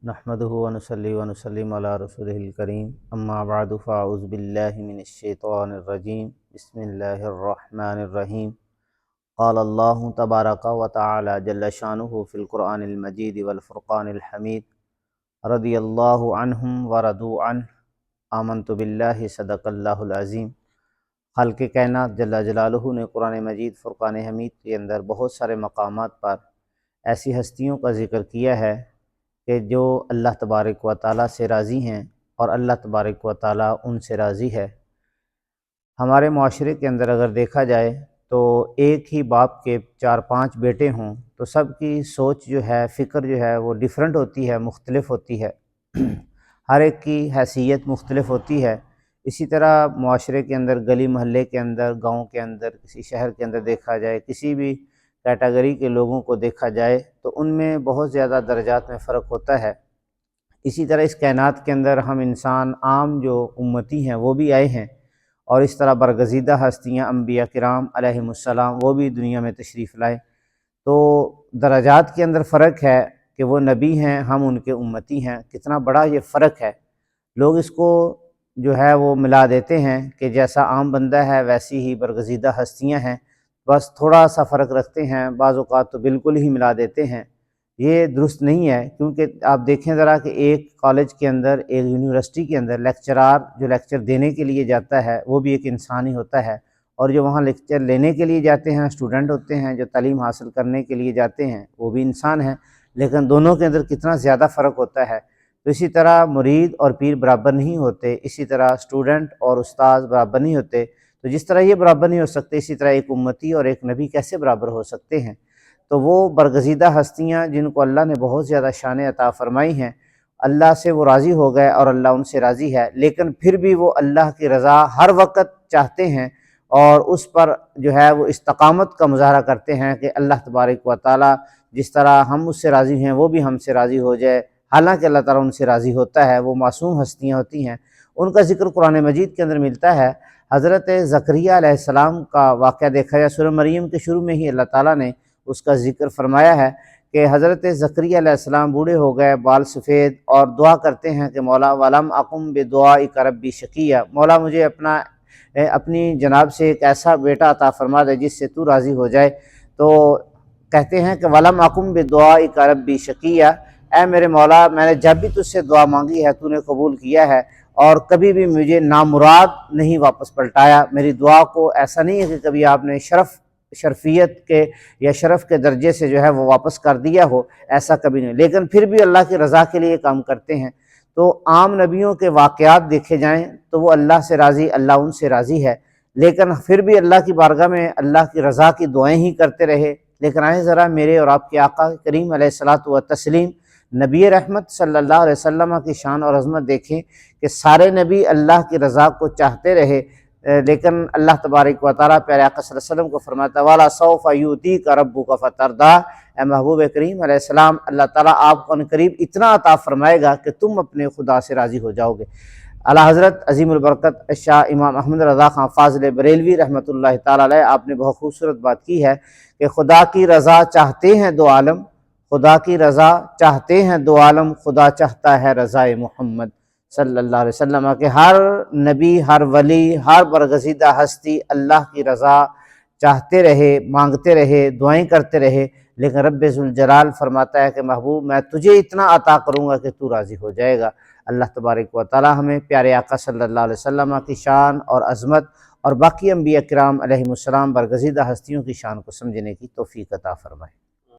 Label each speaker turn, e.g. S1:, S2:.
S1: نحمده ونصلي ونسلم على رسوله الكريم اما بعد فاعوذ بالله من الشيطان الرجيم بسم الله الرحمن الرحيم قال الله تبارك وتعالى جل شانه في القرآن المجيد والفرقان الحميد رضي الله عنهم ورضوا عنه آمنت بالله صدق الله العظيم۔ خالق کائنات جل جلالہ نے قرآن مجید فرقان حمید کے اندر بہت سارے مقامات پر ایسی ہستیوں کا ذکر کیا ہے کہ جو اللہ تبارک و تعالیٰ سے راضی ہیں اور اللہ تبارک و تعالیٰ ان سے راضی ہے۔ ہمارے معاشرے کے اندر اگر دیکھا جائے تو ایک ہی باپ کے 4-5 بیٹے ہوں تو سب کی سوچ جو ہے، فکر جو ہے وہ ڈیفرنٹ ہوتی ہے، مختلف ہوتی ہے، ہر ایک کی حیثیت مختلف ہوتی ہے۔ اسی طرح معاشرے کے اندر، گلی محلے کے اندر، گاؤں کے اندر، کسی شہر کے اندر دیکھا جائے، کسی بھی کیٹیگری کے لوگوں کو دیکھا جائے تو ان میں بہت زیادہ درجات میں فرق ہوتا ہے۔ اسی طرح اس کائنات کے اندر ہم انسان عام جو امتی ہیں وہ بھی آئے ہیں، اور اس طرح برگزیدہ ہستیاں انبیاء کرام علیہم السلام وہ بھی دنیا میں تشریف لائے۔ تو درجات کے اندر فرق ہے کہ وہ نبی ہیں، ہم ان کے امتی ہیں۔ کتنا بڑا یہ فرق ہے، لوگ اس کو جو ہے وہ ملا دیتے ہیں کہ جیسا عام بندہ ہے ویسی ہی برگزیدہ ہستیاں ہیں، بس تھوڑا سا فرق رکھتے ہیں، بعض اوقات تو بالکل ہی ملا دیتے ہیں۔ یہ درست نہیں ہے، کیونکہ آپ دیکھیں ذرا کہ ایک کالج کے اندر، ایک یونیورسٹی کے اندر لیکچرار جو لیکچر دینے کے لیے جاتا ہے وہ بھی ایک انسان ہی ہوتا ہے، اور جو وہاں لیکچر لینے کے لیے جاتے ہیں اسٹوڈنٹ ہوتے ہیں، جو تعلیم حاصل کرنے کے لیے جاتے ہیں وہ بھی انسان ہیں، لیکن دونوں کے اندر کتنا زیادہ فرق ہوتا ہے۔ تو اسی طرح مرید اور پیر برابر نہیں ہوتے، اسی طرح اسٹوڈنٹ اور استاذ برابر نہیں ہوتے۔ تو جس طرح یہ برابر نہیں ہو سکتے، اسی طرح ایک امتی اور ایک نبی کیسے برابر ہو سکتے ہیں؟ تو وہ برگزیدہ ہستیاں جن کو اللہ نے بہت زیادہ شان عطا فرمائی ہیں، اللہ سے وہ راضی ہو گئے اور اللہ ان سے راضی ہے، لیکن پھر بھی وہ اللہ کی رضا ہر وقت چاہتے ہیں اور اس پر جو ہے وہ استقامت کا مظاہرہ کرتے ہیں کہ اللہ تبارک و تعالیٰ جس طرح ہم اس سے راضی ہیں وہ بھی ہم سے راضی ہو جائے، حالانکہ اللہ تعالیٰ ان سے راضی ہوتا ہے۔ وہ معصوم ہستیاں ہوتی ہیں، ان کا ذکر قرآن مجید کے اندر ملتا ہے۔ حضرت زکریا علیہ السلام کا واقعہ دیکھا جائے، سورہ مریم کے شروع میں ہی اللہ تعالیٰ نے اس کا ذکر فرمایا ہے کہ حضرت زکریا علیہ السلام بوڑھے ہو گئے، بال سفید، اور دعا کرتے ہیں کہ مولا وَلَمْ أَقُمْ بِدُعَائِكَ رَبِّ شَقِيًّا، مولا مجھے اپنی جناب سے ایک ایسا بیٹا عطا فرما دے جس سے تو راضی ہو جائے۔ تو کہتے ہیں کہ وَلَمْ أَقُمْ بِدُعَائِكَ رَبِّ شَقِيًّا، اے میرے مولا میں نے جب بھی تجھ سے دعا مانگی ہے تو نے قبول کیا ہے، اور کبھی بھی مجھے نامراد نہیں واپس پلٹایا۔ میری دعا کو ایسا نہیں ہے کہ کبھی آپ نے شرفیت کے یا شرف کے درجے سے جو ہے وہ واپس کر دیا ہو، ایسا کبھی نہیں، لیکن پھر بھی اللہ کی رضا کے لیے کام کرتے ہیں۔ تو عام نبیوں کے واقعات دیکھے جائیں تو وہ اللہ سے راضی، اللہ ان سے راضی ہے، لیکن پھر بھی اللہ کی بارگاہ میں اللہ کی رضا کی دعائیں ہی کرتے رہے۔ لیکن آئے ذرا میرے اور آپ کے آقا کریم علیہ الصلاۃ والتسلیم نبی رحمت صلی اللہ علیہ وسلم کی شان اور عظمت دیکھیں کہ سارے نبی اللہ کی رضا کو چاہتے رہے، لیکن اللہ تبارک و تعالیٰ پیارے آقا صلی اللہ علیہ وسلم کو فرماتا وَلَسَوْفَ يُؤْتِيكَ رَبُّكَ فَتَرْضَىٰ، اے محبوب کریم علیہ السلام اللہ تعالیٰ آپ کو قریب اتنا عطا فرمائے گا کہ تم اپنے خدا سے راضی ہو جاؤ گے۔ اعلیٰ حضرت عظیم البرکت شاہ امام احمد رضا خان فاضل بریلوی رحمۃ اللہ تعالیٰ علیہ، آپ نے بہت خوبصورت بات کی ہے کہ خدا کی رضا چاہتے ہیں دو عالم، خدا کی رضا چاہتے ہیں دو عالم، خدا چاہتا ہے رضائے محمد صلی اللہ علیہ وسلم، کہ ہر نبی، ہر ولی، ہر برگزیدہ ہستی اللہ کی رضا چاہتے رہے، مانگتے رہے، دعائیں کرتے رہے، لیکن رب ذوالجلال فرماتا ہے کہ محبوب میں تجھے اتنا عطا کروں گا کہ تو راضی ہو جائے گا۔ اللہ تبارک و تعالی ہمیں پیارے آقا صلی اللہ علیہ وسلم کی شان اور عظمت اور باقی انبیاء کرام علیہم السلام برگزیدہ ہستیوں کی شان کو سمجھنے کی توفیق عطا فرمائے۔